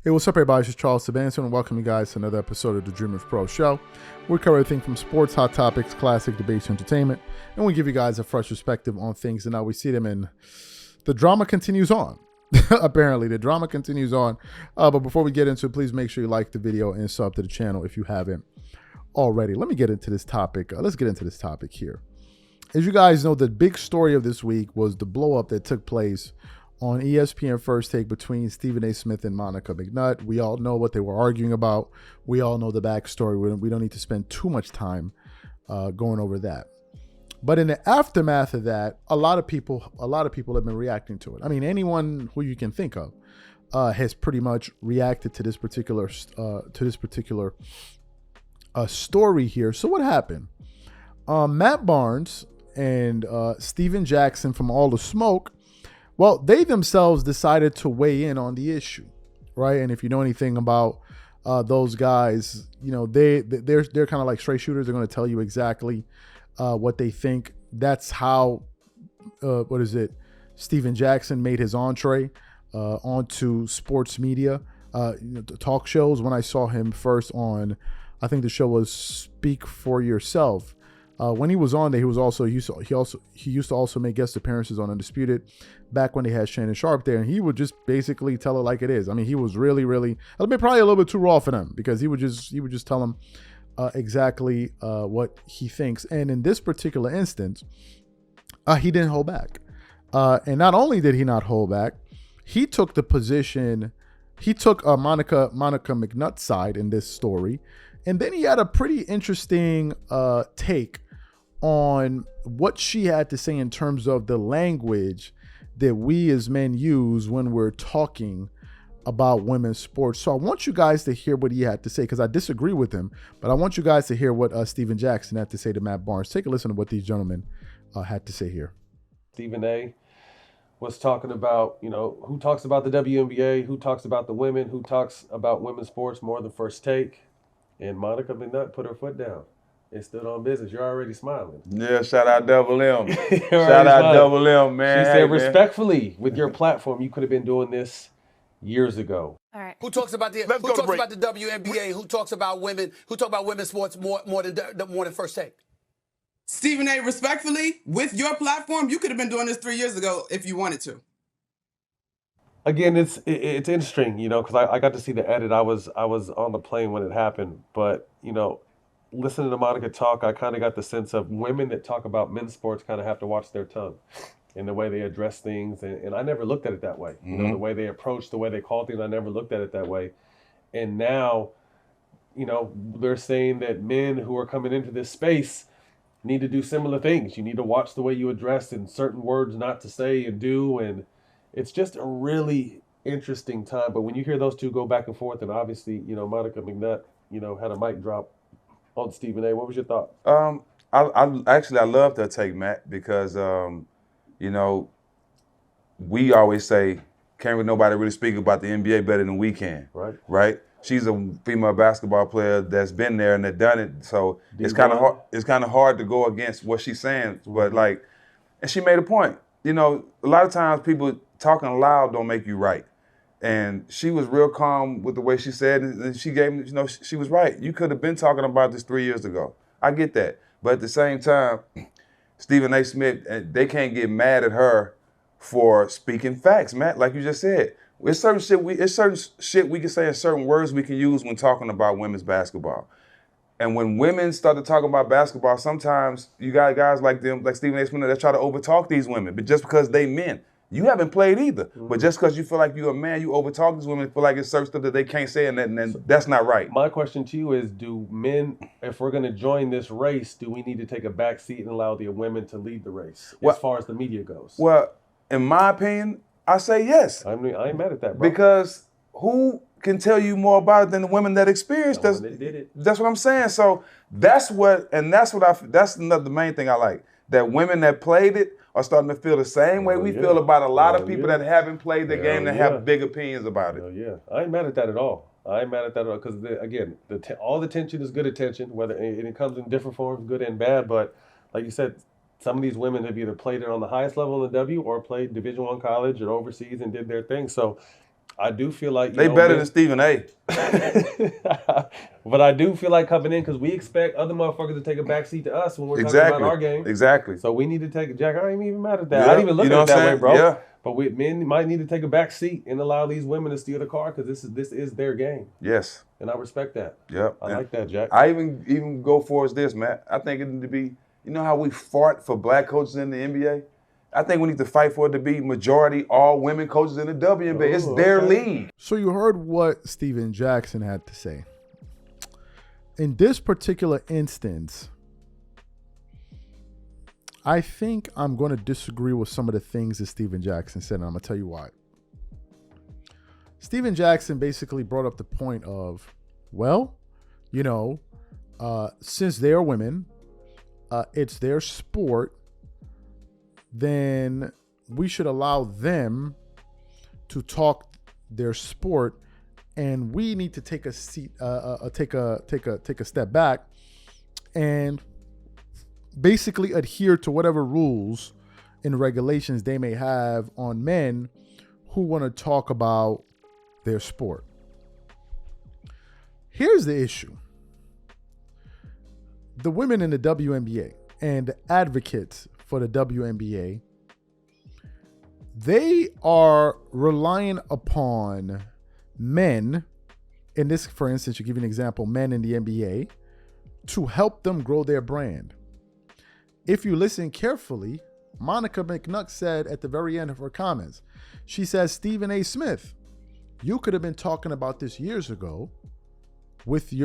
Hey, what's up, everybody? This is Charles Sebastian, and welcome you guys to another episode of the DREAMERSPRO show. We cover everything from sports, hot topics, classic debates, entertainment, and we give you guys a fresh perspective on things and how we see them. And the drama continues on. Apparently, the drama continues on. But before we get into it, please make sure you like the video and sub to the channel if you haven't already. Let me get into this topic. Let's get into this topic here. As you guys know, the big story of this week was the blow up that took place on ESPN First Take between Stephen A. Smith and Monica McNutt. We all know what they were arguing about. We all know the backstory. We don't need to spend too much time going over that. But in the aftermath of that, a lot of people have been reacting to it. I mean, anyone who you can think of has pretty much reacted to this particular story here. So what happened? Matt Barnes and Steven Jackson from All the Smoke, well, they themselves decided to weigh in on the issue, right? And if you know anything about those guys, you know they're kind of like straight shooters. They're going to tell you exactly what they think. That's how Steven Jackson made his entree onto sports media, talk shows. When I saw him first on, I think the show was Speak for Yourself. When he was on there, he used to also make guest appearances on Undisputed back when they had Shannon Sharp there, and he would just basically tell it like it is. I mean, he was really, probably a little bit too raw for them, because he would just tell them exactly what he thinks. And in this particular instance, he didn't hold back. And not only did he not hold back, he took the position. He took Monica McNutt's side in this story, and then he had a pretty interesting take on what she had to say in terms of the language that we as men use when we're talking about women's sports. So I want you guys to hear what he had to say, because I disagree with him, but I want you guys to hear what Steven Jackson had to say to Matt Barnes. Take a listen to what these gentlemen had to say here. Stephen A. was talking about, who talks about the WNBA, who talks about the women, who talks about women's sports more than First Take. And Monica McNutt put her foot down and stood on business. You're already smiling. Yeah, shout out Double M. Shout out Double M, man. She said, respectfully, with your platform, you could have been doing this years ago. All right. Who talks about the WNBA? Who talks about women? Who talk about women's sports more than First Take? Stephen A., respectfully, with your platform, you could have been doing this 3 years ago if you wanted to. Again, it's interesting, because I got to see the edit. I was on the plane when it happened, but listening to Monica talk, I kind of got the sense of women that talk about men's sports kind of have to watch their tongue and the way they address things, and I never looked at it that way. The way they approach, the way they call things, I never looked at it that way. And now, they're saying that men who are coming into this space need to do similar things. You need to watch the way you address and certain words not to say and do, and it's just a really interesting time. But when you hear those two go back and forth, and obviously, Monica McNutt, had a mic drop on Stephen A. What was your thought? I love that take, Matt, because we always say, can't nobody really speak about the NBA better than we can. Right? She's a female basketball player that's been there and that done it. So it's kind of hard. It's kind of hard to go against what she's saying. But and she made a point. A lot of times people talking loud don't make you right. And she was real calm with the way she said, and she gave, she was right. You could have been talking about this 3 years ago. I get that. But at the same time, Stephen A. Smith, they can't get mad at her for speaking facts, Matt, like you just said. It's certain shit we can say and certain words we can use when talking about women's basketball. And when women start to talk about basketball, sometimes you got guys like them, like Stephen A. Smith, that try to overtalk these women, but just because they men. You haven't played either, but just because you feel like you're a man, you overtalk these women, feel like it's certain stuff that they can't say, and that's not right. My question to you is, do men, if we're going to join this race, do we need to take a back seat and allow the women to lead the race as far as the media goes? Well, in my opinion, I say yes. I ain't mad at that, bro. Because who can tell you more about it than the women that experienced this? They did it. That's what I'm saying. So that's the main thing I like. That women that played it are starting to feel the same way we feel about a lot of people that haven't played the game that have big opinions about it. Yeah, I ain't mad at that at all. Because again, all the tension is good attention, whether it comes in different forms, good and bad. But like you said, some of these women have either played it on the highest level in the W or played Division I college or overseas and did their thing. So I do feel like they better than Stephen A. But I do feel like coming in because we expect other motherfuckers to take a backseat to us when we're talking about our game. Exactly. So we need to take Jack. I ain't even mad at that. Yeah, I didn't even look at it that way, bro. Yeah. But men might need to take a back seat and allow these women to steal the car because this is their game. Yes. And I respect that. Yep. I like that, Jack. I even go for as this, Matt. I think it need to be, you know how we fought for black coaches in the NBA? I think we need to fight for it to be majority all women coaches in the WNBA. It's their league. So you heard what Steven Jackson had to say. In this particular instance, I think I'm going to disagree with some of the things that Steven Jackson said, and I'm going to tell you why. Steven Jackson basically brought up the point of, well, you know, since they're women, it's their sport, then we should allow them to talk their sport, and we need to take a seat, take a step back, and basically adhere to whatever rules and regulations they may have on men who want to talk about their sport. Here's the issue. The women in the WNBA and the advocates for the WNBA, they are relying upon men, in this, for instance, to give you an example, men in the NBA, to help them grow their brand. If you listen carefully, Monica McNutt said at the very end of her comments, she says, Stephen A. Smith, you could have been talking about this years ago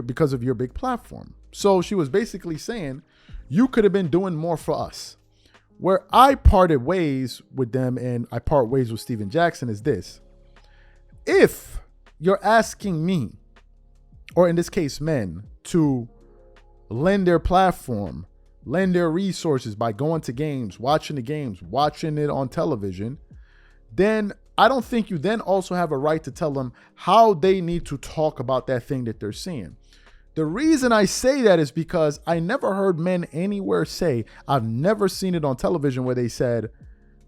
because of your big platform. So she was basically saying, you could have been doing more for us. Where I parted ways with them and I part ways with Steven Jackson is this. If you're asking me, or in this case men, to lend their platform, lend their resources by going to games, watching the games, watching it on television, then I don't think you then also have a right to tell them how they need to talk about that thing that they're seeing. The reason I say that is because I never heard men anywhere say, I've never seen it on television where they said,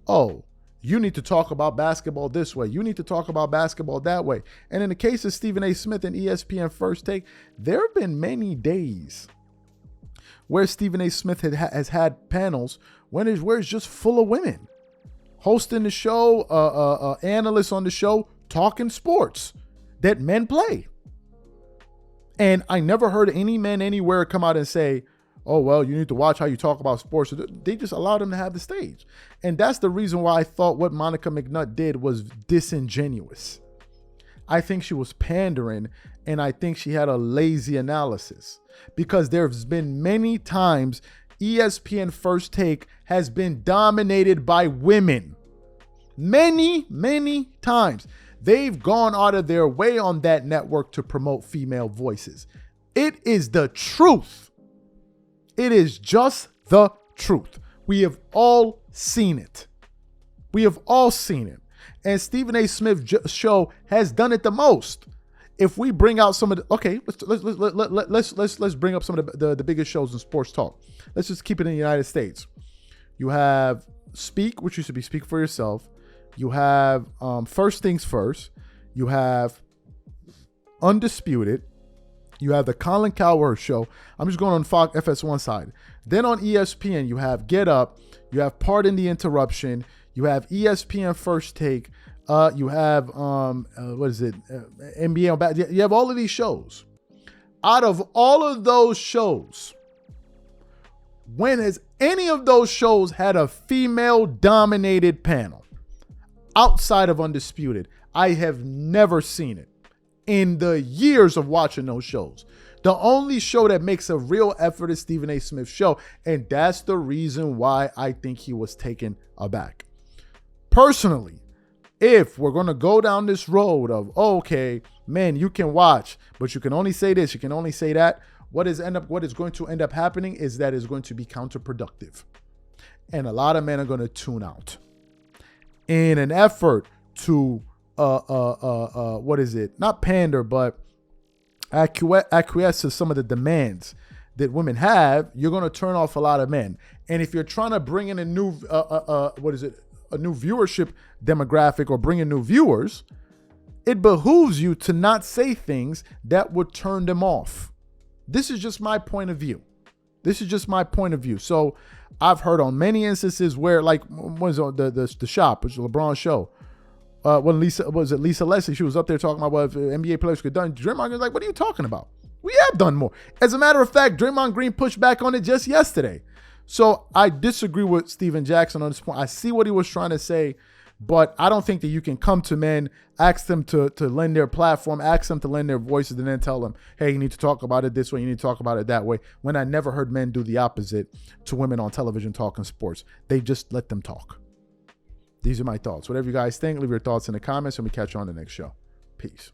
oh, you need to talk about basketball this way. You need to talk about basketball that way. And in the case of Stephen A. Smith and ESPN First Take, there have been many days where Stephen A. Smith has had panels where it's just full of women hosting the show, analysts on the show, talking sports that men play. And I never heard any men anywhere come out and say, oh, well, you need to watch how you talk about sports. They just allowed them to have the stage. And that's the reason why I thought what Monica McNutt did was disingenuous. I think she was pandering, and I think she had a lazy analysis, because there's been many times ESPN First Take has been dominated by women. Many, many times. They've gone out of their way on that network to promote female voices. It is the truth. It is just the truth. We have all seen it. We have all seen it. And Stephen A. Smith's show has done it the most. If we bring out some of the, okay, let's bring up some of the biggest shows in sports talk. Let's just keep it in the United States. You have Speak, which used to be Speak for Yourself. You have First Things First. You have Undisputed. You have the Colin Cowherd Show. I'm just going on Fox FS1 side. Then on ESPN, you have Get Up. You have Pardon the Interruption. You have ESPN First Take. You have, NBA on back. You have all of these shows. Out of all of those shows, when has any of those shows had a female-dominated panel? Outside of Undisputed, I have never seen it in the years of watching those shows. The only show that makes a real effort is Stephen A. Smith's show, and that's the reason why I think he was taken aback. Personally, if we're going to go down this road of, oh, okay, man, you can watch, but you can only say this, you can only say that, what is going to end up happening is that it's going to be counterproductive. And a lot of men are going to tune out in an effort to not pander, but acquiesce to some of the demands that women have. You're going to turn off a lot of men. And if you're trying to bring in a new a new viewership demographic or bring in new viewers, it behooves you to not say things that would turn them off. This is just my point of view. So I've heard on many instances where, like, was on the shop, which was LeBron's show. When Lisa Leslie, she was up there talking about what NBA players could have done. Draymond was like, what are you talking about? We have done more. As a matter of fact, Draymond Green pushed back on it just yesterday. So I disagree with Steven Jackson on this point. I see what he was trying to say, but I don't think that you can come to men, ask them to lend their platform, ask them to lend their voices, and then tell them, hey, you need to talk about it this way, you need to talk about it that way, when I never heard men do the opposite to women on television talking sports. They just let them talk. These are my thoughts. Whatever you guys think, leave your thoughts in the comments, and we catch you on the next show. Peace.